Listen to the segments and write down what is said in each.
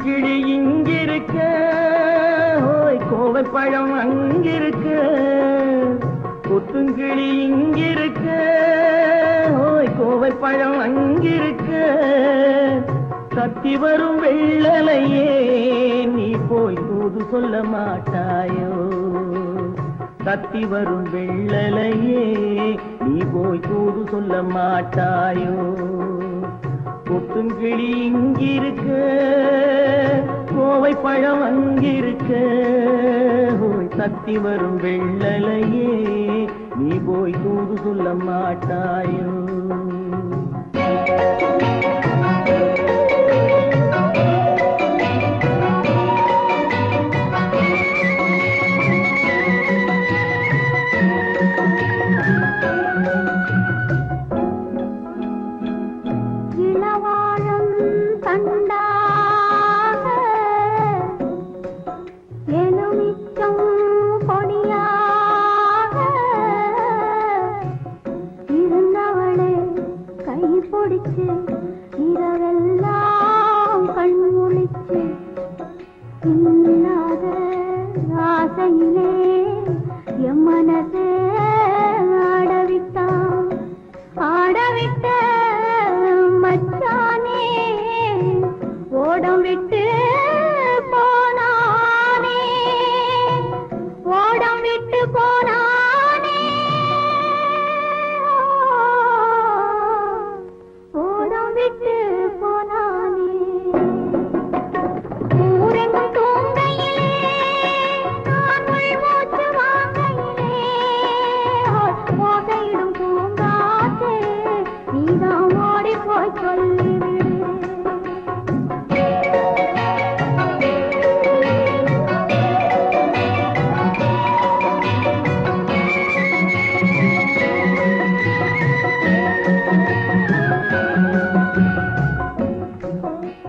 கிளி இங்கிருக்க கோவை பழம் அங்கிருக்க கொத்துங்கிளி இங்கிருக்க கோவை பழம் அங்கிருக்க கத்தி வரும் வெள்ளலையே நீ போய் தூது சொல்ல மாட்டாயோ கத்தி வரும் வெள்ளலையே நீ போய் தூது சொல்ல மாட்டாயோ கொத்துங்கிளி இங்கிருக்க கோவை பழம் அங்கிருக்க கத்தி வரும் வெள்ளலையே நீ போய் தூது சொல்ல மாட்டாயோ இரவெல்லாம் கண்முழிச்சு இல்லாத ஆசையிலே என் மனசே ஆடவிட்ட மச்சானே ஓடம் விட்டு போனானே ஓடம் விட்டு போனானே ஓடம் விட்டு போனானே ஊரெங்கும் தூங்கையிலே நான் உள்மூச்சு வாங்கையிலே ஓசையிடும் பூங்காற்றே நீதான் ஓடி போய் சொல்லிவிடு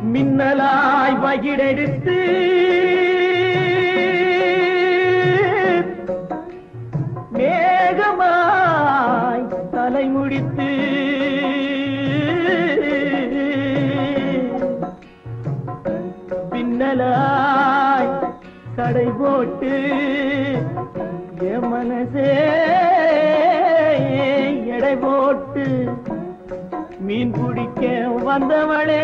மின்னலாய் வகிடெடுத்து மேகமாய் தலை முடித்து பின்னலாய் கடை போட்டு என் மனசே எடை போட்டு மீன் பிடிக்க வந்தவளே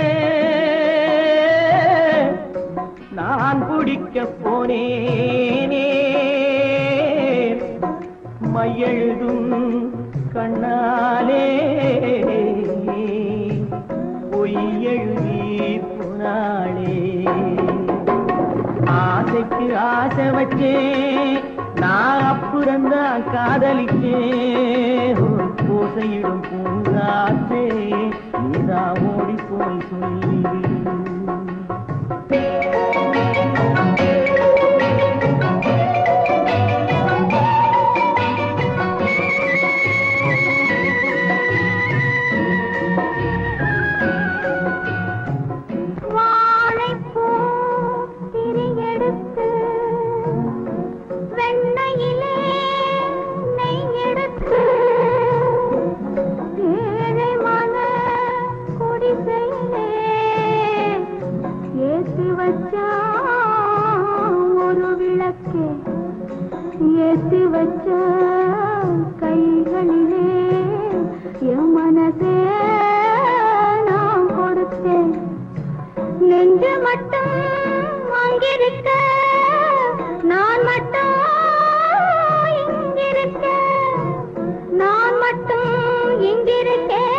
நான் பிடிக்க போனேனே மையெழுதும் கண்ணாலே பொய் எழுதி போனாளே ஆசைக்கு ஆசை வச்சே நான் அப்புறந்தான் காதலிச்சே ஓசையிடும் பூங்காற்றே நீதா ஓடி போய் சொல்லிவிடு ஒரு விளக்கே ஏற்றி வச்ச கைகளிலே என் மனசே நான் கொடுத்தேன் நெஞ்சு மட்டும் இங்கிருக்க நான் மட்டும் இங்கிருக்க நான் மட்டும் இங்கிருக்கேன்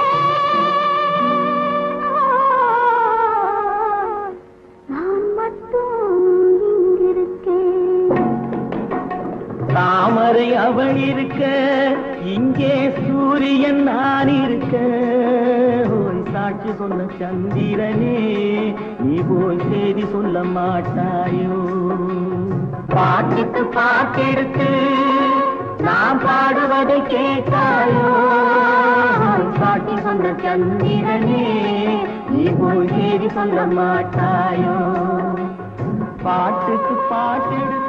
நான் மட்டும் இங்கிருக்கேன் தாமரை அவள் இருக்க இங்கே சூரியன் நான் இருக்க ஓய் சாட்சி சொன்ன சந்திரனே நீ போய் செய்தி சொல்ல மாட்டாயோ பாட்டுக்கு பாட்டெடுத்து நான் பாடுவதை கேட்டாயோ சாட்சி சொன்ன சந்திரனே நீ போய் செய்தி சொல்ல மாட்டாயோ பாட்டுக்கு பாட்டெடுத்து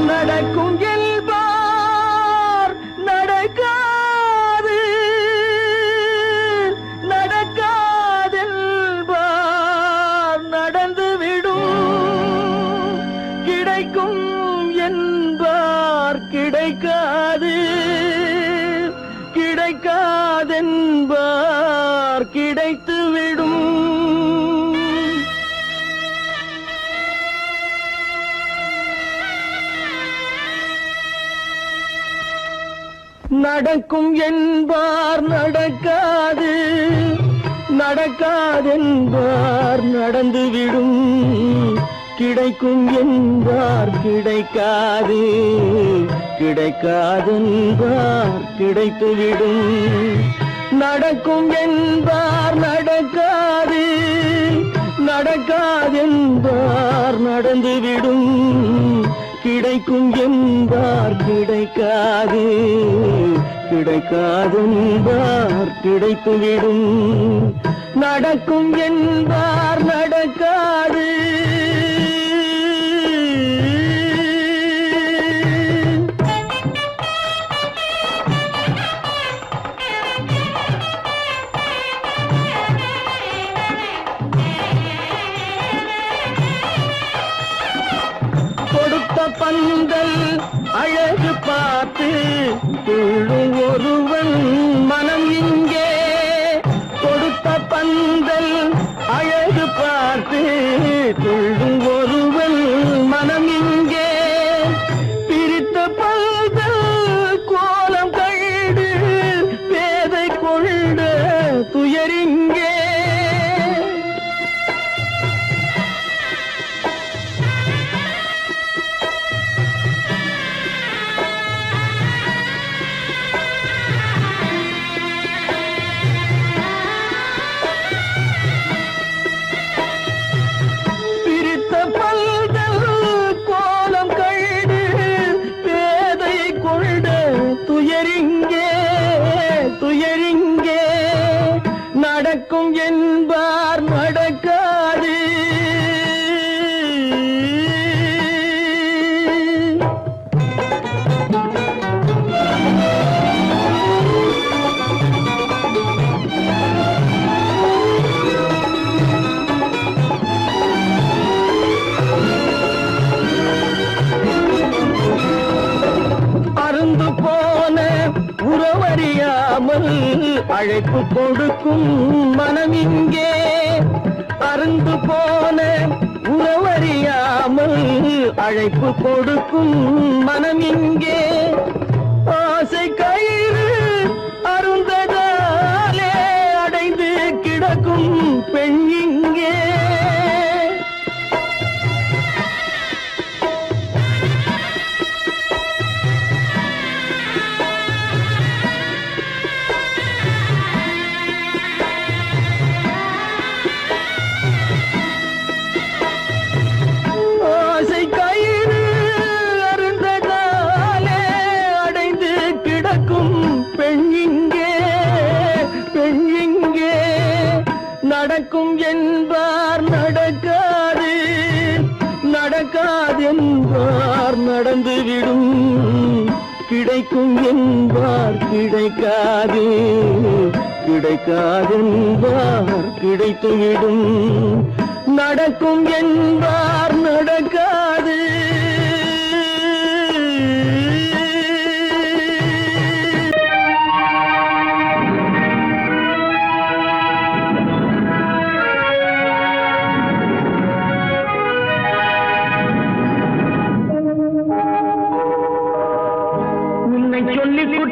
நடக்கும் என்பார் நடக்காது நடக்காதென்பார் நடந்துவிடும் கிடைக்கும் என்பார் கிடைக்காது கிடைக்காதென்பார் கிடைத்துவிடும் நடக்கும் என்பார் நடக்காது நடக்காதென்பார் நடந்துவிடும் கிடைக்கும் என்பார் கிடைக்காது கிடைக்காதென்பார் கிடைத்துவிடும் நடக்கும் என்பார் நடக்காது நடக்காதென்பார் நடந்துவிடும் கிடைக்கும் என்பார் கிடைக்காது கிடைக்காதென்பார் கிடைத்துவிடும் நடக்கும் என்பார் நடக்காது பந்தல் அழகு பார்த்து துள்ளும் ஒருவன் மனம் இங்கே கொடுத்த பந்தல் அழகு பார்த்து துள்ளும் ஒருவன் மனம் இங்கே பிரித்த பந்தல் கோலம் கண்டு பேதை கொண்ட துயரிங்கே துயரிங்கே நடக்கும் என்பார் நடக்காது அருந்து போன உறவறியாமல் அழைப்பு கொடுக்கும் மனம் இங்கே அருந்து போன உறவறியாமல் அழைப்பு கொடுக்கும் மனம் இங்கே ஆசை கயிறு அருந்ததாலே அடைந்து கிடக்கும் பெண் இங்கே நடக்கும் என்பார் நடக்காது நடக்காதென்பார் நடந்துவிடும் கிடைக்கும் என்பார் கிடைக்காது கிடைக்காதென்பார் கிடைத்துவிடும் நடக்கும் என்பார் நடக்காது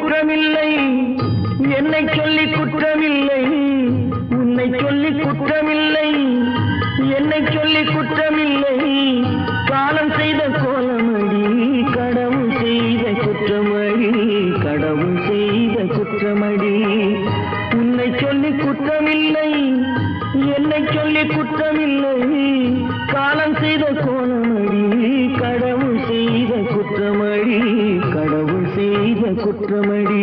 குற்றமில்லை, என்னை சொல்லி குற்றமில்லை, உன்னை சொல்லி குற்றமில்லை, என்னை சொல்லி குற்றமில்லை. காலம் செய்த கோலமடி, கடவுள் செய்த குற்றமடி, கடவுள் செய்த குற்றமடி. உன்னை சொல்லி குற்றமில்லை, என்னை சொல்லி குற்றமில்லை. காலம் செய்த கோலமடி, கடவுள் செய்த குற்றமடி, கடவுள் செய்த குற்றமடி.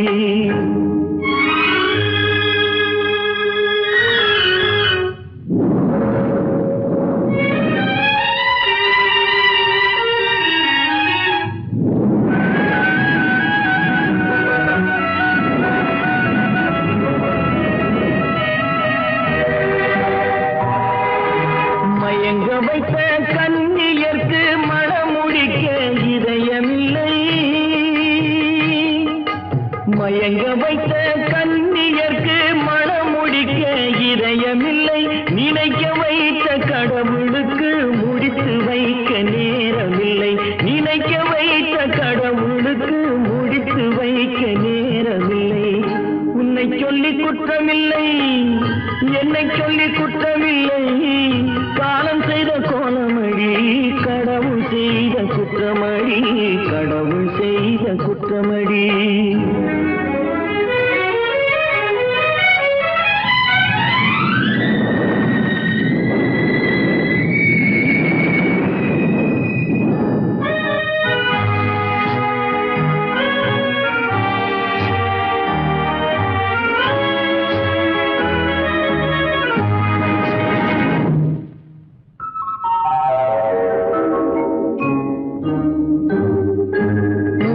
மயங்க வைத்த கண்ணியர்க்கு மனமுடிக்க இதயமில்லை, மயங்க வைத்த கண்ணியர்க்கு மனமுடிக்க இதயமில்லை. நினைக்க வைத்த கடவுளுக்கு முடித்து வைக்க நேரமில்லை, நினைக்க வைத்த கடவுளுக்கு முடித்து வைக்க நேரமில்லை. உன்னை சொல்லி குற்றமில்லை, என்னை சொல்லி குற்றமில்லை. காலம் செய்த கோலமடி, கடவுள் செய்த குற்றமடி, கடவுள் செய்த குற்றமடி.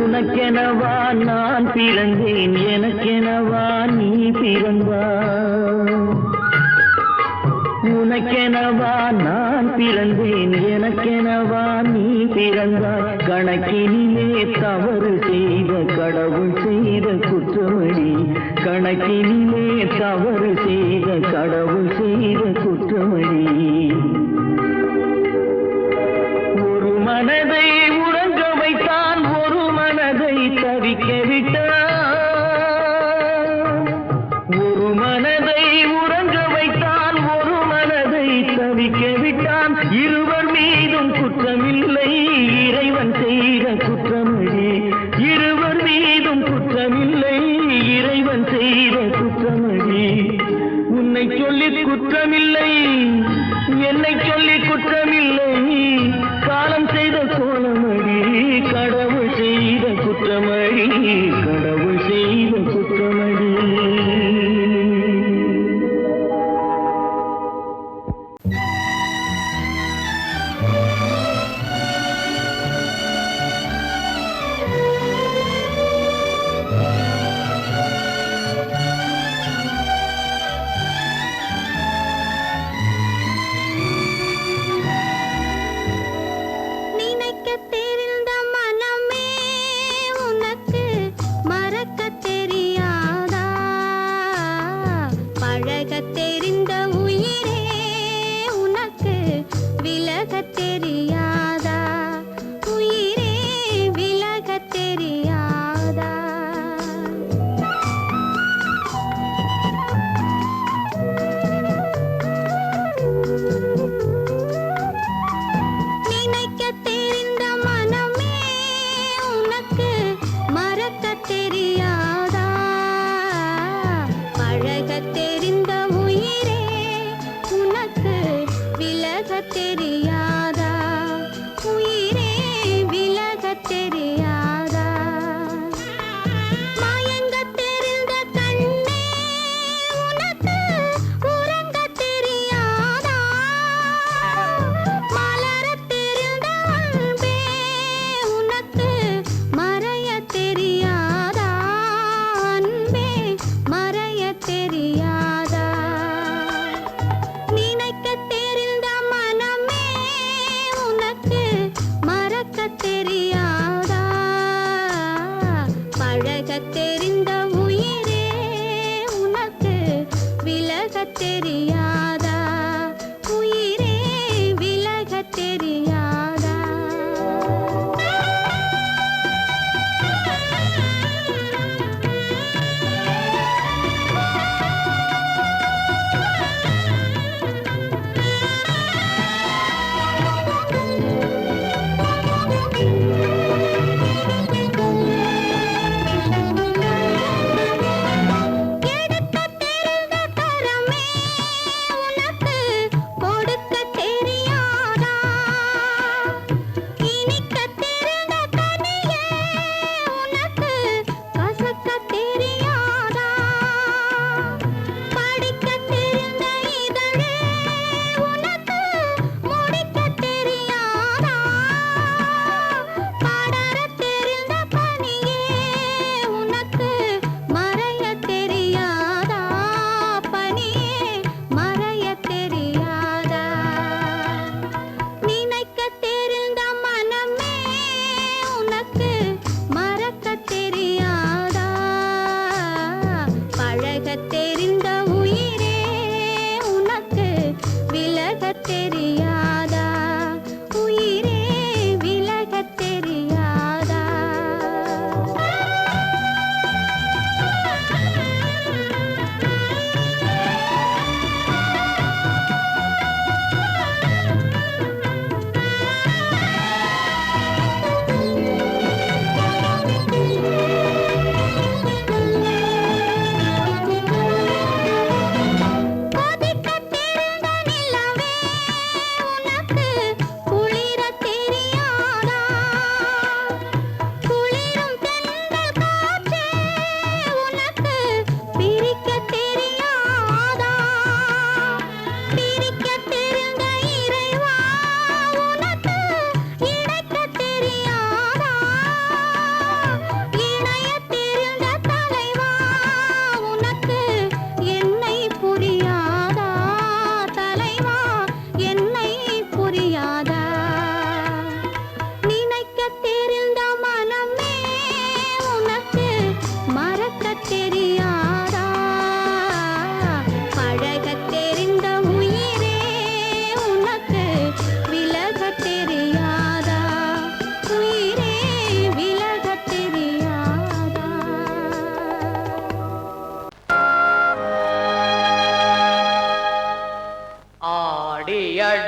உனக்கெனவா நான் பிறந்தேன், எனக்கெனவா நீ பிறந்தாய். உனக்கெனவா நான் பிறந்தேன், எனக்கெனவா நீ பிறந்தாய். கணக்கினிலே தவறு செய்த கடவுள் செய்த குற்றமடி, கணக்கினிலே தவறு செய்த கடவுள் செய்த குற்றமடி. ஒரு மனதை உறங்க வைத்தான், ஒரு மனதை தவிக்க விட்டான். ஒரு மனதை உறங்க வைத்தான், ஒரு மனதை தவிக்க விட்டான். இருவர் மீதும் குற்றமில்லை, இறைவன் செய்த குற்றமடி. இருவர் மீதும் குற்றமில்லை, இறைவன் செய்த குற்றமடி. உன்னை சொல்லி குற்றமில்லை, என்னை சொல்லி குற்றமில்லை. காலம் செய்த கோலமடி, கடவுள் செய்த குற்றமடி, கடவுள் செய்த குற்றமடி. நினைக்க தெரிந்த மனமே உனக்கு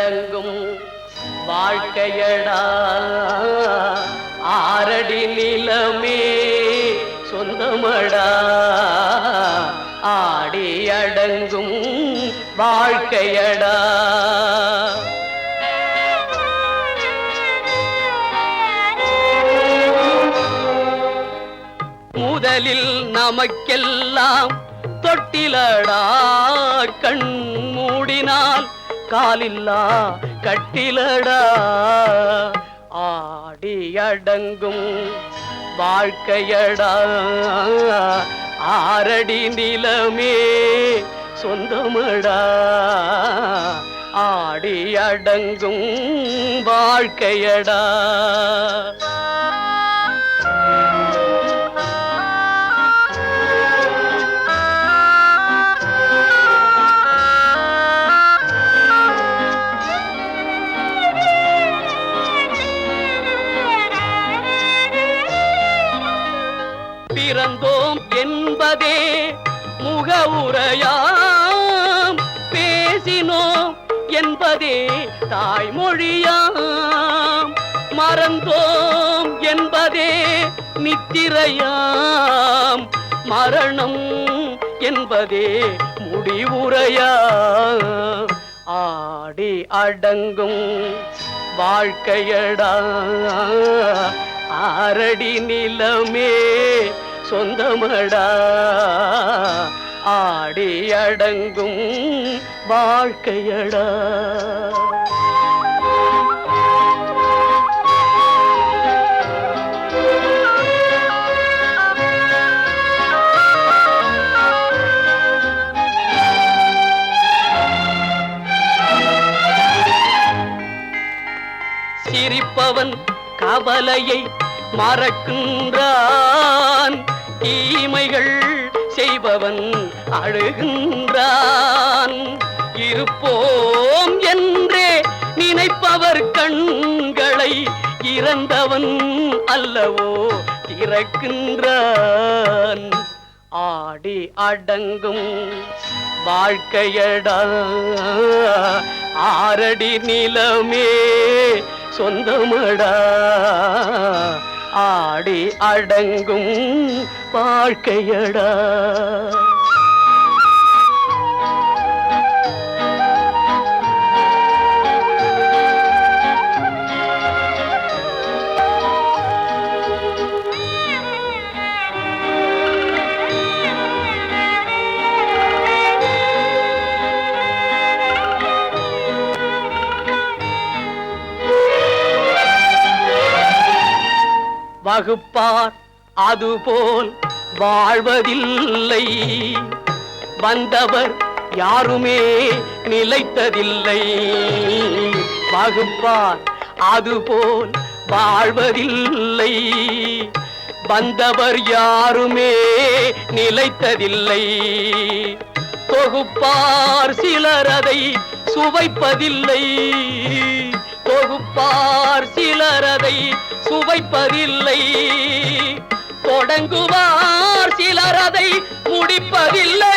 அடங்கும் வாழ்க்கையடா ஆரடி நிலமே சொந்தமடா ஆடி அடங்கும் வாழ்க்கையடா முதலில் நமக்கெல்லாம் தொட்டிலடா கண் மூடினால் காலில்லா கட்டிலடா ஆடி அடங்கும் வாழ்க்கையடா ஆரடி நிலமே சொந்தமடா ஆடி அடங்கும் வாழ்க்கையடா பிறந்தோம் என்பதே முகவுரையாம் பேசினோம் என்பதே தாய்மொழியாம் மறந்தோம் என்பதே நித்திரையாம் மரணம் என்பதே முடிவுரையாம் ஆடி அடங்கும் வாழ்க்கையடா ஆரடி நிலமே சொந்தமடா ஆடி அடங்கும் வாழ்க்கையடா சிரிப்பவன் கவலையை மறக்கின்றான் தீமைகள் செய்பவன் அழுகின்றான் இருப்போம் என்றே நினைப்பவர் கண்களை இறந்தவன் அல்லவோ திறக்கின்றான் ஆடி அடங்கும் வாழ்க்கையடா ஆரடி நிலமே சொந்தமடா ஆடி அடங்கும் வாழ்க்கையடா வகுப்பார் அதுபோல் வாழ்வதில்லை வந்தவர் யாருமே நிலைத்ததில்லை வகுப்பார் அதுபோல் வாழ்வதில்லை வந்தவர் யாருமே நிலைத்ததில்லை தொகுப்பார் சிலர் அதை சுவைப்பதில்லை தொகுப்பார் சிலர் அதை சுவைப்பதில்லை தொடங்குவார் சிலர் அதை முடிப்பதில்லை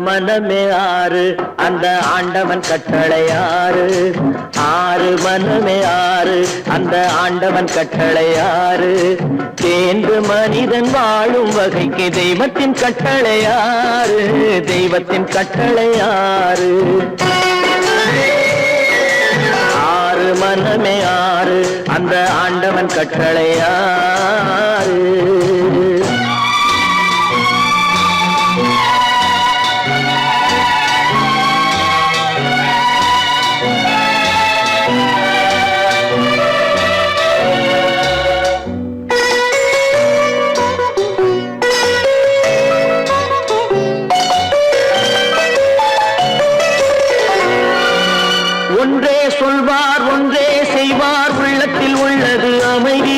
மனமே ஆறு அந்த ஆண்டவன் கட்டளை ஆறு ஆறு மனமே ஆறு அந்த ஆண்டவன் கட்டளை ஆறு தேர்ந்து மனிதன் வாழும் வகைக்கு தெய்வத்தின் கட்டளை ஆறு தெய்வத்தின் கட்டளை ஆறு ஆறு மனமே ஆறு அந்த ஆண்டவன் கட்டளை ஆறு ஒன்றே சொல்வார் ஒன்றே செய்வார் உள்ளத்தில் உள்ளது அமைதி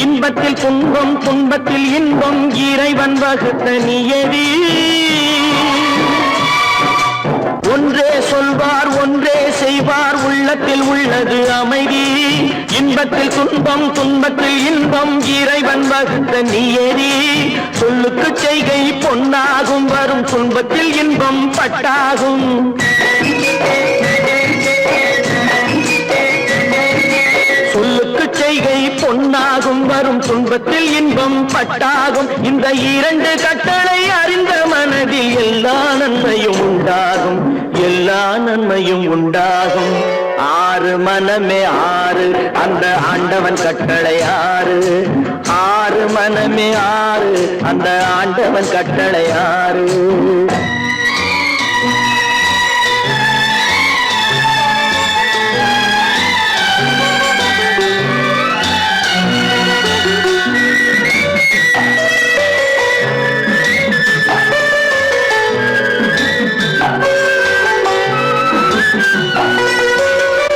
இன்ப இன்பத்தில் துன்பம் துன்பத்தில் இன்பம் இறைவன் வகுத்த நியதி. ஒன்றே சொல்வார் ஒன்றே செய்வார் உள்ளத்தில் உள்ளது அமைதி. இன்பத்தில் துன்பம் துன்பத்தில் இன்பம் இறைவன் வகுத்த நியதி. சொல்லுக்கு செய்கை பொன்னாகும் வரும் துன்பத்தில் இன்பம் பட்டாகும். சொல்லுக்கு செய்கை பொன்னாகும் வரும் துன்பத்தில் இன்பம் பட்டாகும். இந்த இரண்டு கட்டளை அறிந்த மனதில் எல்லா நன்மையும் உண்டாகும், எல்லா நன்மையும் உண்டாகும். ஆறு மனமே ஆறு அந்த ஆண்டவன் கட்டளை ஆறு. ஆறு மனமே ஆறு அந்த ஆண்டவன் கட்டளை ஆறு.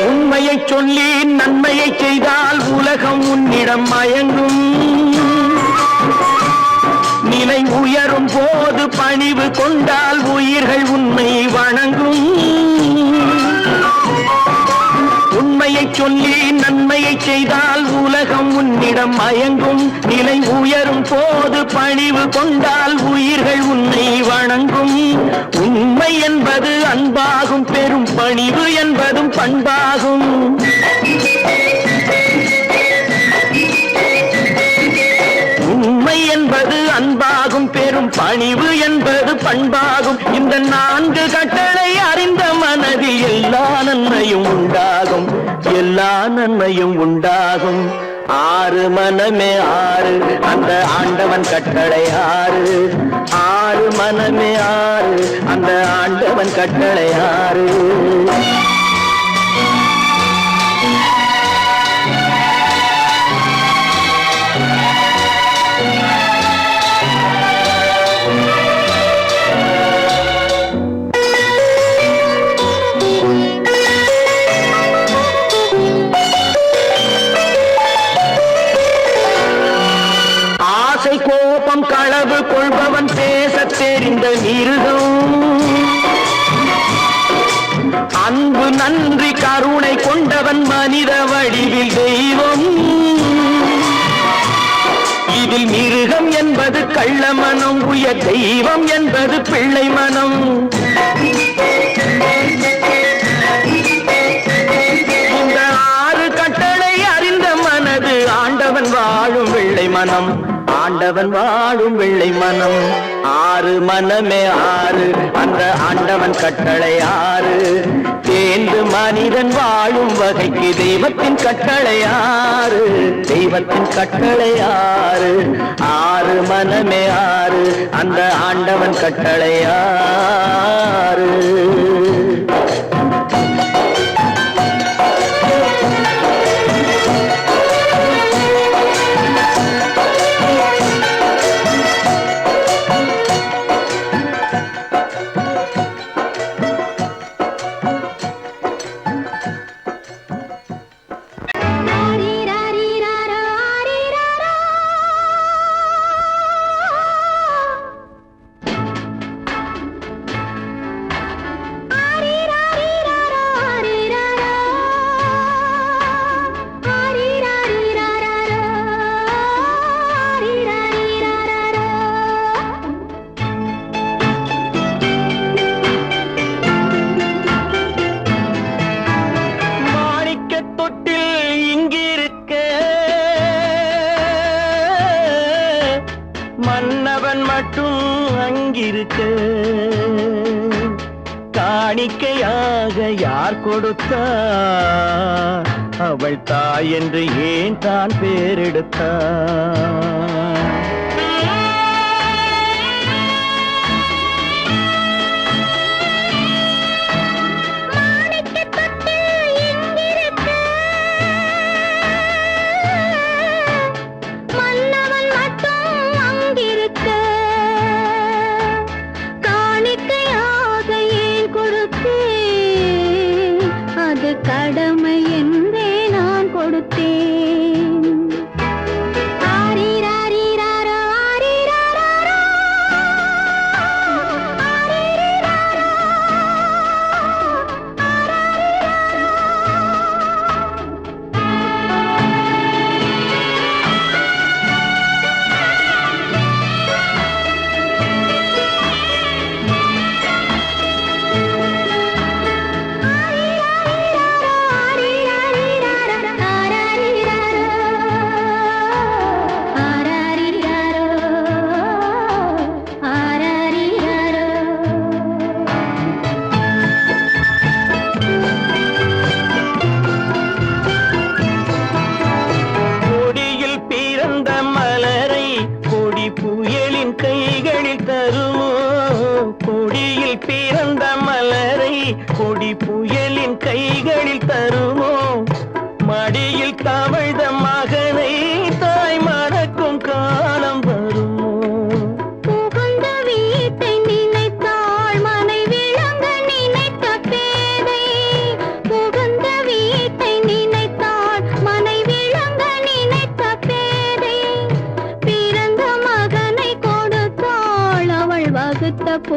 உண்மையை சொல்லி நன்மையை செய்தால் உலகம் உன்னிடம் மயங்கும். நிலை உயரும் போது பணிவு கொண்டால் உயிர்கள் உன்னை வணங்கும். உண்மையை சொல்லி நன்மையை செய்தால் உலகம் உன்னிடம் மயங்கும். நிலை உயரும் போது பணிவு கொண்டால் உயிர்கள் உன்னை வணங்கும். உண்மை என்பது அன்பாகும், பெரும் பணிவு என்பதும் பண்பாகும். உண்மை என்பது அன்பாகும், பெரும் பணிவு என்பது பண்பாகும். இந்த நான்கு கட்டளை அறிந்த மனதில் எல்லா நன்மையும் உண்டாகும், எல்லா நன்மையும் உண்டாகும். ஆறு மனமே ஆறு அந்த ஆண்டவன் கட்டளை ஆறு. ஆறு மனமே ஆறு அந்த ஆண்டவன் கட்டளை ஆறு. கோபம் களவு கொள்பவன் பேச தெரிந்த மிருகம். அன்பு நன்றி கருணை கொண்டவன் மனித வடிவில் தெய்வம். இதில் மிருகம் என்பது கள்ள மனம், உயர் தெய்வம் என்பது பிள்ளை மனம். இந்த ஆறு கட்டளை அறிந்த மனது ஆண்டவன் வாழும் வெள்ளை மனம், ஆண்டவன் வாழும் வெள்ளை மனம். ஆறு மனமே ஆறு அந்த ஆண்டவன் கட்டளை ஆறு. தேர்ந்து மனிதன் வாழும் வகைக்கு தெய்வத்தின் கட்டளை ஆறு, தெய்வத்தின் கட்டளை ஆறு. ஆறு மனமே ஆறு அந்த ஆண்டவன் கட்டளை ஆறு. மன்னவன் மட்டும் அங்கிருக்க காணிக்கையாக யார் கொடுத்தார்? அவள் தாய் என்று ஏன் தான் பேரெடுத்தார்? கடமை என்றே நான் கொடுத்தேன்.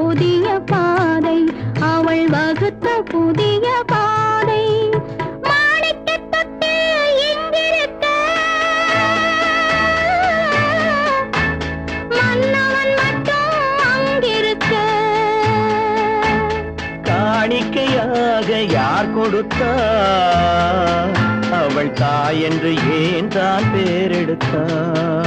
புதிய பாதை, அவள் வகுத்த புதிய பாதை. மாணிக்கத் தொட்டில் இங்கிருக்க, மன்னவன் மட்டும் அங்கிருக்க. காணிக்கையாக யார் கொடுத்தார்? அவள் தாய் என்று ஏன் தான் பேரெடுத்தார்?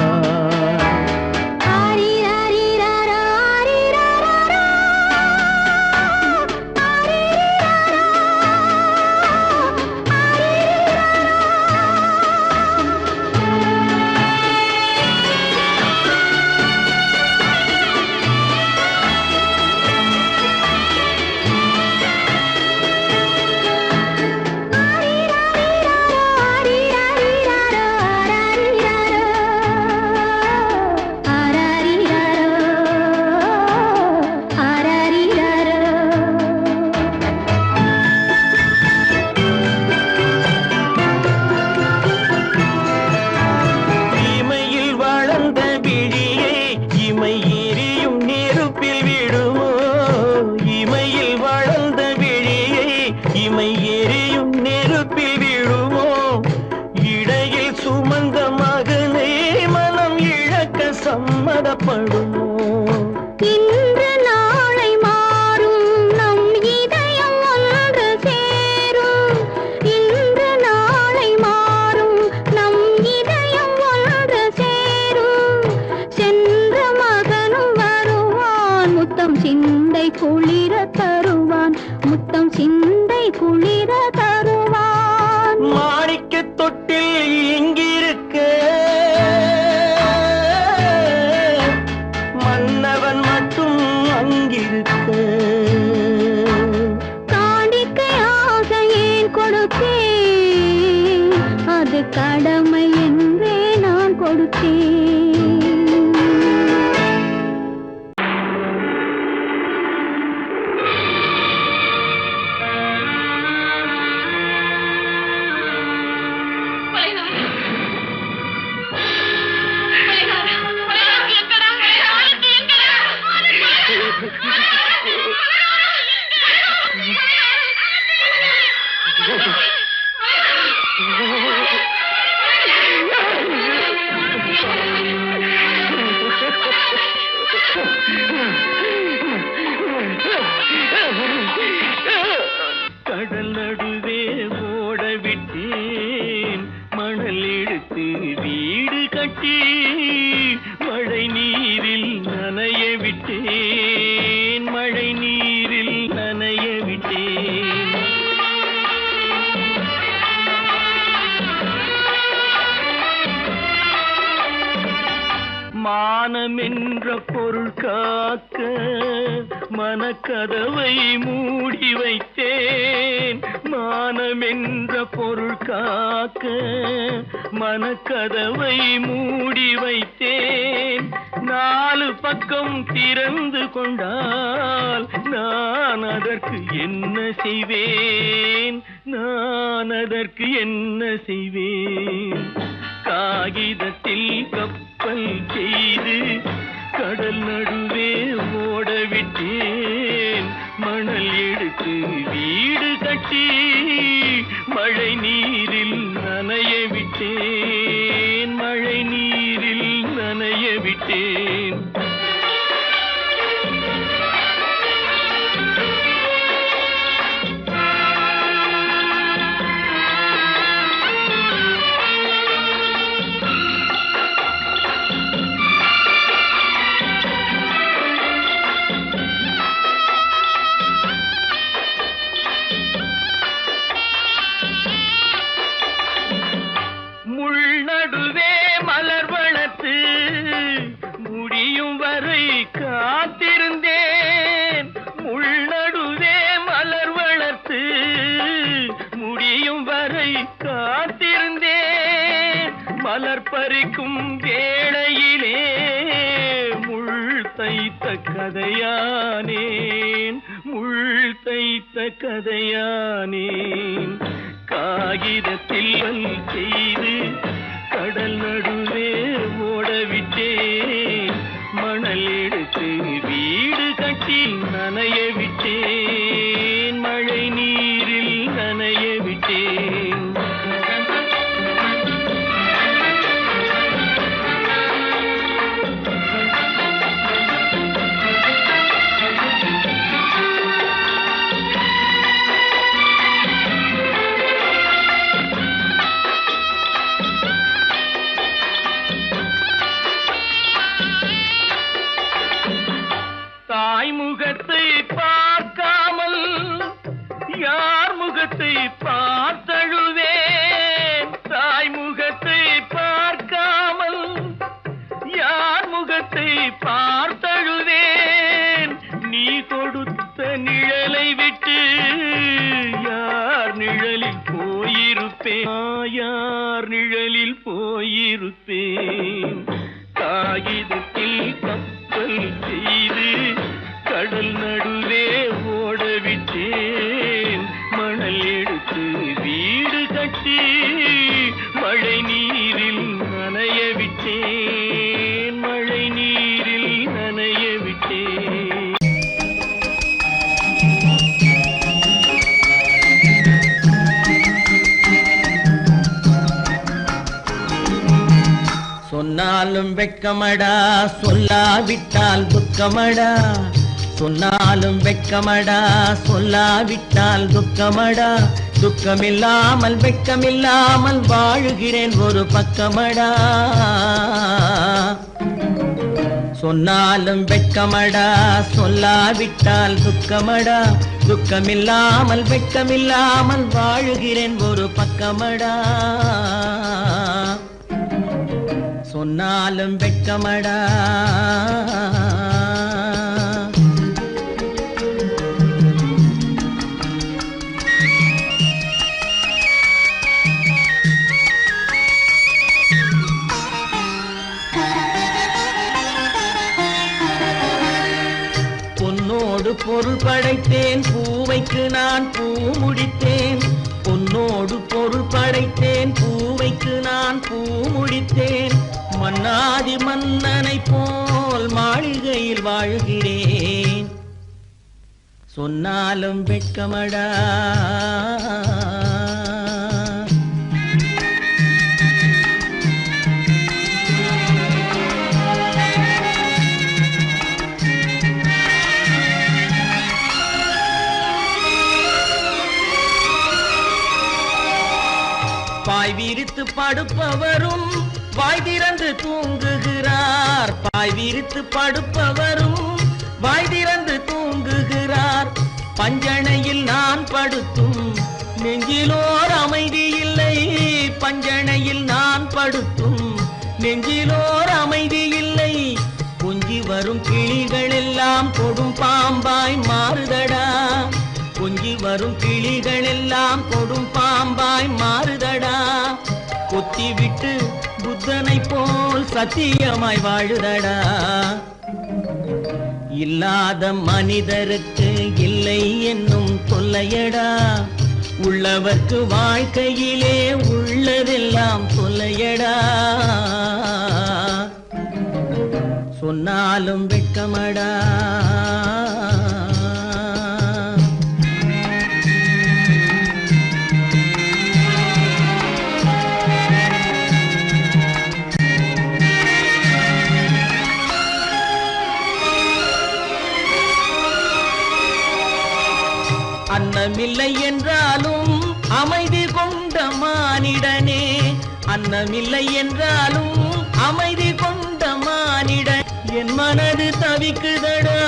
சம்மதப்படுமோ? இன்று நாளை மாறும் நம் இதயம் ஒன்று சேரும். இன்று நாளை மாறும் நம் இதயம் ஒன்று சேரும். சென்ற மகனும் வருவான், முத்தம் சிந்தை குளிர தருவான், முத்தம் சிந்தை குளிர தருவான். மாணிக்கத் தொட்டில் இங்கிருக்க, மன்னவன் மட்டும் அங்கிருக்க. காணிக்கையாக ஏன் கொடுத்தேன்? அது கடமை என்றே நான் கொடுத்தேன். கடல் நடுவே ஓட விட்டேன், மணல் எடுத்து வீடு கட்டி மழை நீரில் நனைய விட்டேன், மழை நீரில் நனைய விட்டேன். மானம் என்ற பொருள் காக்க மனக்கதவை மூடி வைத்தேன், மானம் என்ற பொருள் காக்க மனக்கதவை மூடி வைத்தேன். நாலு பக்கம் திறந்து கொண்டால் நான் அதற்கு என்ன செய்வேன்? நான் அதற்கு என்ன செய்வேன்? காகிதத்தில் கப்பல் செய்து கடல் நடுவே ஓட விட்டேன், மணல் எடுத்து வீடு கட்டி மழை நீரில் நனைய விட்டேன், மழை நீரில் நனைய விட்டேன். முள்நடுவே மலர் வளர்த்து முடியும் வரை காத்திருந்தேன், முள்நடுவே மலர் வளர்த்து முடியும் வரை காத்திருந்தேன். மலர் பறிக்கும் வேளையிலே முள் தைத்த கதையானேன், முள் தைத்த கதையானேன். காகிதத்தில் செய்து கடல் நடுவே ஓட விட்டேன், மணல் எடுத்து வீடு கட்டி நனைய விட்டேன். தாய்முகத்தை பார்க்காமல் யார் முகத்தை பார்த்தழுவேன். தாய்முகத்தை பார்க்காமல் யார் முகத்தை பார்த்தழுவேன். நீ கொடுத்த நிழலை விட்டு யார் நிழலில் போயிருப்பேன். யார் நிழலில் போயிருப்பேன். காகிதத்தில் கப்பல் செய்து கடல் நடுவே ஓடவிட்டேன். மணல் எடுத்து வீடு கட்டி மழை நீரில் நனைய விட்டேன். மழை நீரில் நனைய விட்டேன். சொன்னாலும் வெட்கமடா, சொல்லாவிட்டால் துக்கமடா. சொன்னாலும் வெட்கமடா, சொல்லாவிட்டால் துக்கமடா. துக்கமில்லாமல் வெட்கமில்லாமல் வாழுகிறேன் ஒரு பக்கமடா. சொன்னாலும் வெட்கமடா, சொல்லாவிட்டால் துக்கமடா. துக்கமில்லாமல் வெட்கமில்லாமல் வாழுகிறேன் ஒரு பக்கமடா. சொன்னாலும் வெட்கமடா. பொன்னோடு பொருள் படைத்தேன், பூவைக்கு நான் பூ முடித்தேன். பொன்னோடு பொருள் படைத்தேன், பூவைக்கு நான் பூ முடித்தேன். மன்னாதி மன்னனை போல் மாளிகையில் வாழ்கிறேன். சொன்னாலும் வெட்கமடா. பாய் விரித்து படுப்பவரும் வாய் திறந்து தூங்குகிறார். பாய் விரித்து படுப்பவரும் வாய் திறந்து தூங்குகிறார். பஞ்சணையில் நான் படுத்தும் நெஞ்சிலோர் அமைதி இல்லை. பஞ்சணையில் நான் படுத்தும் நெஞ்சிலோர் அமைதி இல்லை. கொஞ்சி வரும் கிளிகள் எல்லாம் கொடும் பாம்பாய் மாறுதடா. கொஞ்சி வரும் கிளிகள் எல்லாம் கொடும் பாம்பாய் மாறுதடா. கொத்தி விட்டு புத்தனை போல் சத்தியமாய் வாழுதடா. இல்லாத மனிதருக்கு இல்லை என்னும் தொல்லையடா. உள்ளவர்க்கு வாழ்க்கையிலே உள்ளதெல்லாம் தொல்லையடா. சொன்னாலும் வெட்கமடா. அன்னமில்லை என்றாலும் அமைதி கொண்ட மானிடனே. அன்னமில்லை என்றாலும் அமைதி கொண்ட மானிடன். என் மனது தவிக்குதடா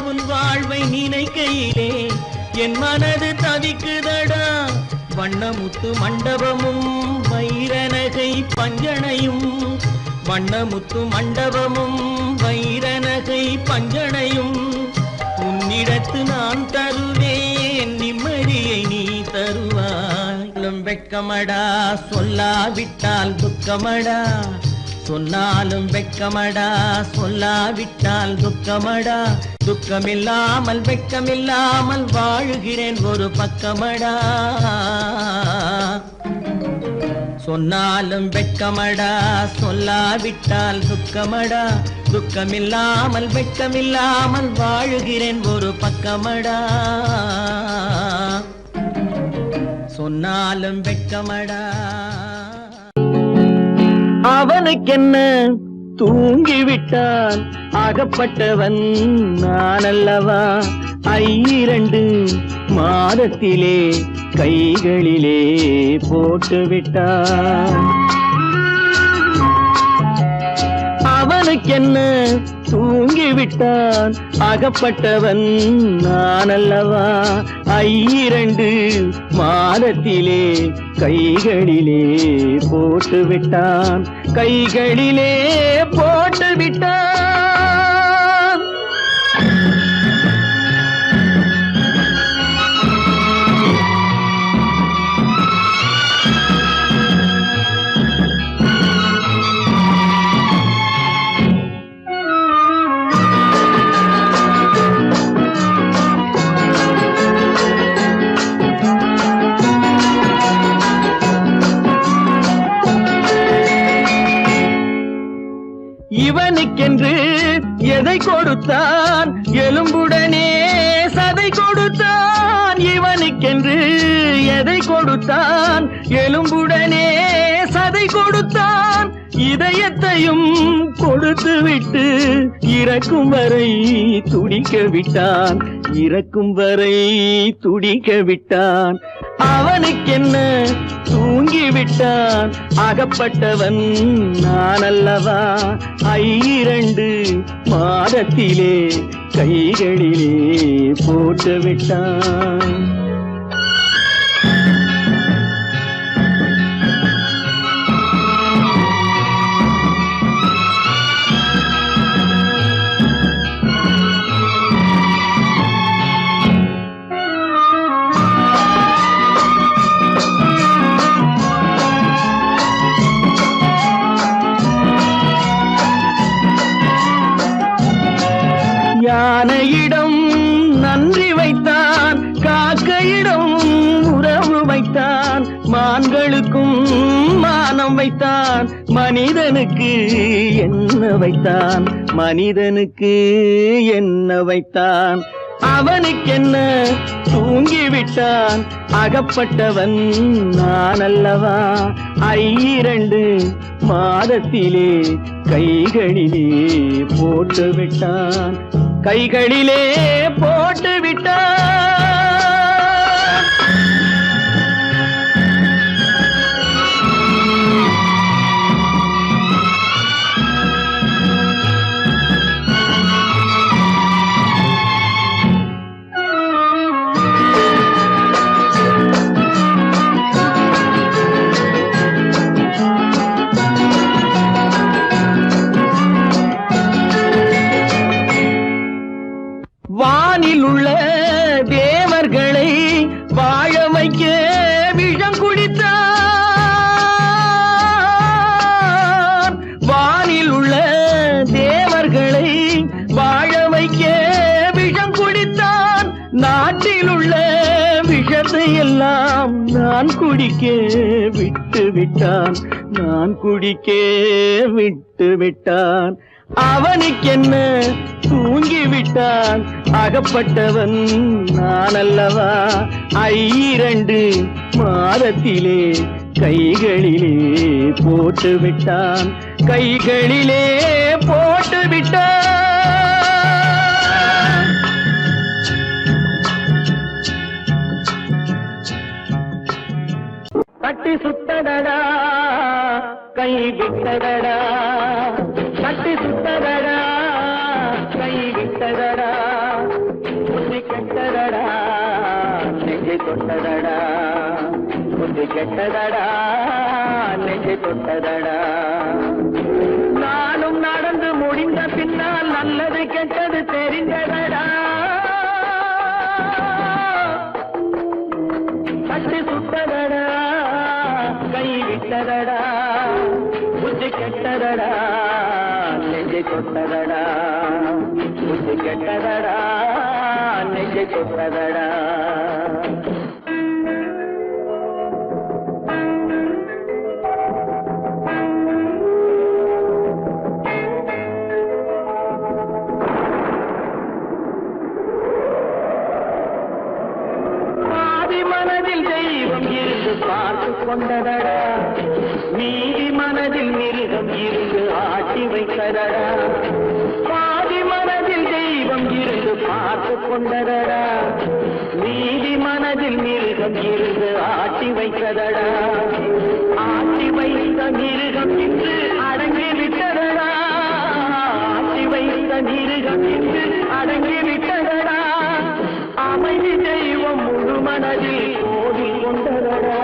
உன் வாழ்வை நினைக்கையிலே. என் மனது தவிக்குதடா. வண்ணமுத்து மண்டபமும் வைரநகை பஞ்சனையும். வண்ணமுத்து மண்டபமும் வைரநகை பஞ்சனையும். உன்னிடத்து நான் தருவேன், நிம்மதியை நீ தருவாய். வெட்கமடா, சொல்லாவிட்டால் துக்கமடா. சொன்னாலும் வெட்கமடா, சொல்லாவிட்டால் துக்கமடா. துக்கமில்லாமல் வெட்கமில்லாமல் வாழுகிறேன் ஒரு பக்கமடா. சொன்னாலும் வெட்கமடா, சொல்லாவிட்டால் துக்கமடா. துக்கமில்லாமல் வெட்கமில்லாமல் வாழுகிறேன் ஒரு பக்கமடா. சொன்னாலும் வெட்கமடா. அவனுக்கென்ன தூங்கிவிட்டான் அகப்பட்டவன் நான் அல்லவா. 2 மாதத்திலே கைகளிலே போட்டு விட்டான். அவனுக்கென்ன தூங்கிவிட்டான் அகப்பட்டவன் நான் அல்லவா. 2 மாதத்திலே கைகளிலே போட்டு விட்டான். கைகளிலே போட்டு விட்டான். இவனுக்கென்று எதை கொடுத்தான் எலும்புடனே சதை கொடுத்தான். இவனுக்கென்று எதை கொடுத்தான் எலும்புடனே சதை கொடுத்தான். இதயத்தையும் கொடுத்து விட்டு இறக்கும் வரை துடிக்க விட்டான். இறக்கும் வரை துடிக்க விட்டான். அவனுக்கென்ன தூங்கிவிட்டான் அகப்பட்டவன் நான் அல்லவா. 2 மாதத்திலே கைகளிலே போட்டு விட்டான். யானையிடம் நன்றி வைத்தான், காக்கையிடம் உறவு வைத்தான், மான்களுக்கும் மானம் வைத்தான், மனிதனுக்கு என்ன வைத்தான், மனிதனுக்கு என்ன வைத்தான். அவனுக்கென்ன தூங்கிவிட்டான் அகப்பட்டவன் நான் அல்லவா. 2 மாதத்திலே கைகளிலே போட்டு விட்டான். கைகளிலே போட்டு விட்டான். வானில் உள்ள தேவர்களை வாழ வைக்க விஷம் குடித்தான். வானில் உள்ள தேவர்களை வாழ வைக்க விஷம் குடித்தான். நாட்டில் உள்ள விஷத்தை எல்லாம் நான் குடிக்க விட்டு விட்டான். நான் குடிக்க விட்டு விட்டான். அவனுக்கென்ன தூங்கிவிட்டான் அகப்பட்டவன் நான் அல்லவா. 2 மாதத்திலே கைகளிலே போட்டு விட்டான். கைகளிலே போட்டு விட்டான். தட்டி சுத்தடடா கை விட்டடடா, தட்டி சுத்தடடா கை விட்டடடா, புத்தி கெட்டடடா நெஞ்சை தொட்டடடா, புத்தி கெட்டடடா நெஞ்சை தொட்டடடா. நானும் நடந்து முடிந்த பின்னால் நல்லது கெட்டது தெரிந்தடடா. தட்டி சுத்தடடா கை விட்டடடா, புத்தி கெட்டடடா நெஞ்சை தொட்டதடா, புத்தி கெட்டதடா நெஞ்சை தொட்டதடா. ஆதி மனதில் தெய்வம் இருந்து பார்த்து கொண்டதடா மீதி மனதில் மிருகம் இருந்து ஆட்டி வைத்ததடா பாதி மனதில் தெய்வம் இருந்து பார்த்து கொண்டதடா மீதி மனதில் மிருகம் இருந்து ஆட்டி வைத்ததடா ஆட்டி வைத்த மிருகம் இன்று அடங்கி விட்டதடா ஆட்டி வைத்த மிருகம் இன்று அடங்கி விட்டதடா அமைதி தெய்வம் முழு மனதில் கோவில் கொண்டதடா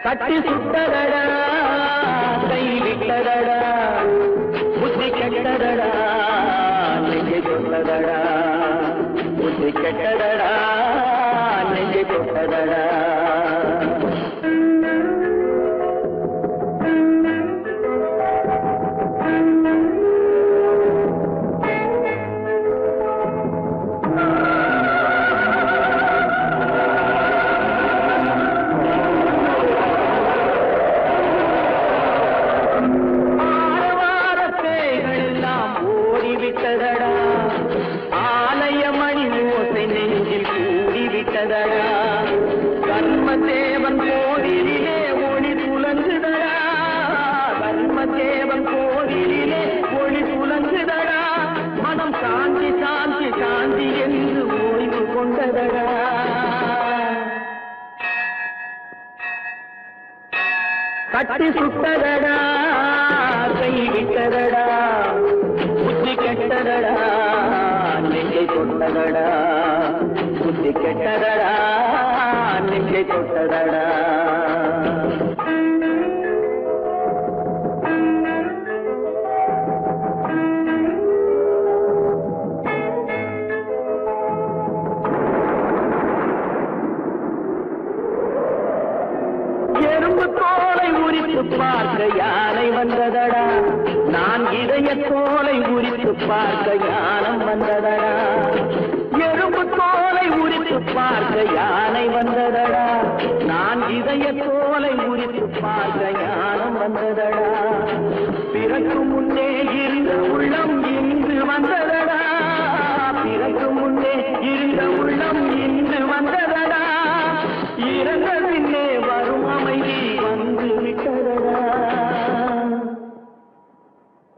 கட்டி சுட்டதடா கை விட்டதடா புத்தி கெட்டதடா நெஞ்சை தொட்டதடா புத்தி கெட்டதடா நெஞ்சை தொட்டதடா கர்மதேவன் கோவிலிலே ஒளி துலங்குதடா கர்மதேவன் கோவிலிலே ஒளி துலங்குதடா மனம் சாந்தி சாந்தி சாந்தி என்று ஓய்வு கொண்டதடா கட்டி சுட்டதடா கை விட்டதடா புத்தி கெட்டதடா நெஞ்சை கொண்டதடா புத்தி கெட்டதடா நெஞ்சை தொட்டதடா எறும்பு தோலை உரித்து பார்க்க யானை வந்ததடா நான் இதய தோலை உரித்து பார்க்க யானம் வந்ததடா எறும்பு தோலை உரித்து பார்க்க யானை வந்ததடா நான் இதய தோலை உரித்து பார்க்க யானம் வந்ததடா பிறகு முன்னே இருந்த உள்ளம் இன்று வந்ததடா பிறகு முன்னே இருந்த உள்ளம் இன்று வந்ததடா இறந்த பின்னே வரும் அமைதி வந்து விட்டதடா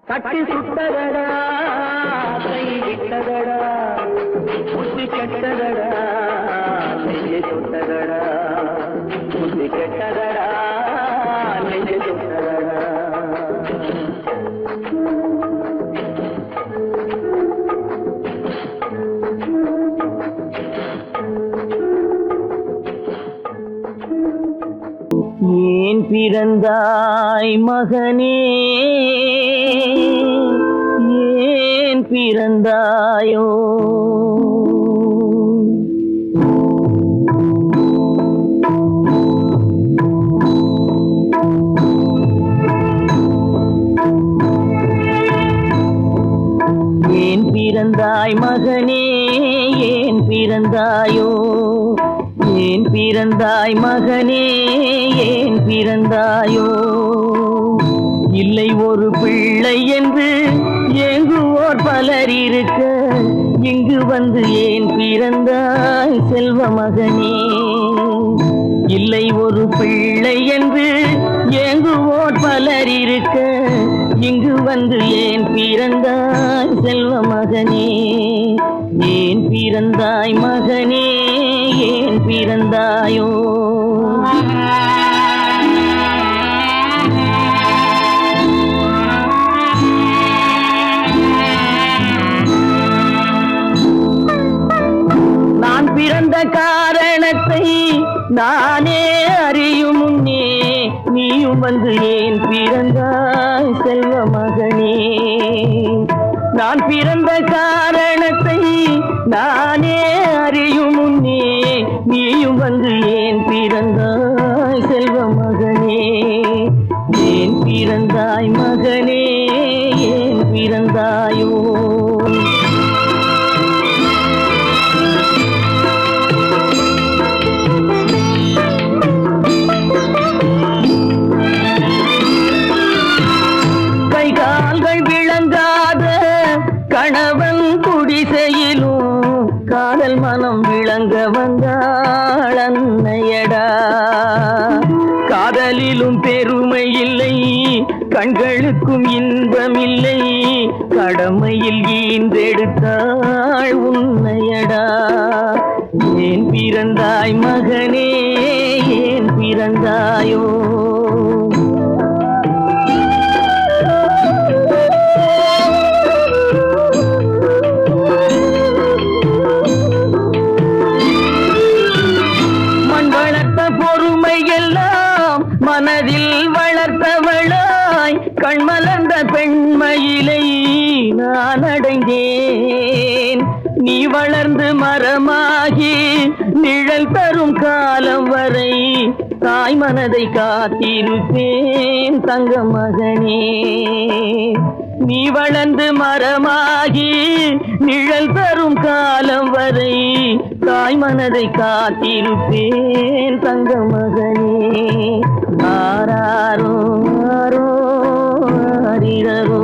கட்டி சுட்டதடா கை விட்டதடா புத்தி கெட்டதடா நெஞ்சை தொட்டதடா புத்தி கெட்டதடா நெஞ்சை தொட்டதடா ஏன் பிறந்தாய் மகனே ஏன் பிறந்தாயோ ஏன் பிறந்தாய் மகனே ஏன் பிறந்தாயோ ஏன் பிறந்தாய் மகனே ஏன் பிறந்தாயோ இல்லை ஒரு பிள்ளை என்று ஏங்குவோர் பலர் இருக்க இங்கு வந்து ஏன் பிறந்தாய் செல்வ மகனே இல்லை ஒரு பிள்ளை என்று ஏங்குவோர் பலர் இருக்க இங்கு வந்து ஏன் பிறந்தாய் செல்வ மகனே ஏன் பிறந்தாய் மகனே ஏன் பிறந்தாயோ நான் பிறந்த காரணத்தை நானே அறியும் முன்னே நீயும் வந்து ஏன் பிறந்தாய் செல்வ மகனே நான் பிறந்த காரணத்தை நானே அறியும் முன்னே நீயும் வந்து ஏன் பிறந்தாய் செல்வ மகனே ஏன் பிறந்தாய் மகனே ஏன் பிறந்தாயோ காதல் மனம் விளங்க வந்தாள் அன்னையடா. காதலிலும் பெருமை இல்லை, கண்களுக்கும் இன்பமில்லை, கடமையில் ஈன்றெடுத்தாள் உன்னையடா. ஏன் பிறந்தாய் மகனே, ஏன் பிறந்தாயோ? மண் வளர்த்த பொறுமை எல்லாம் மனதில் வளர்த்தவளாய், கண்மலர்ந்த பெண்மையிலை நான் அடைந்தேன். நீ வளர்ந்து மரமாகி நிழல் தரும் காலம் வரை தாய் மனதை காத்திருப்பேன் தங்க மகனே. நீ வளர்ந்து மரமாகி நிழல் தரும் காலம் வரை தாய் மனதை காத்திருப்பேன் தங்க மகனே. ஆராரோ ஆரோ ஆரிரரோ.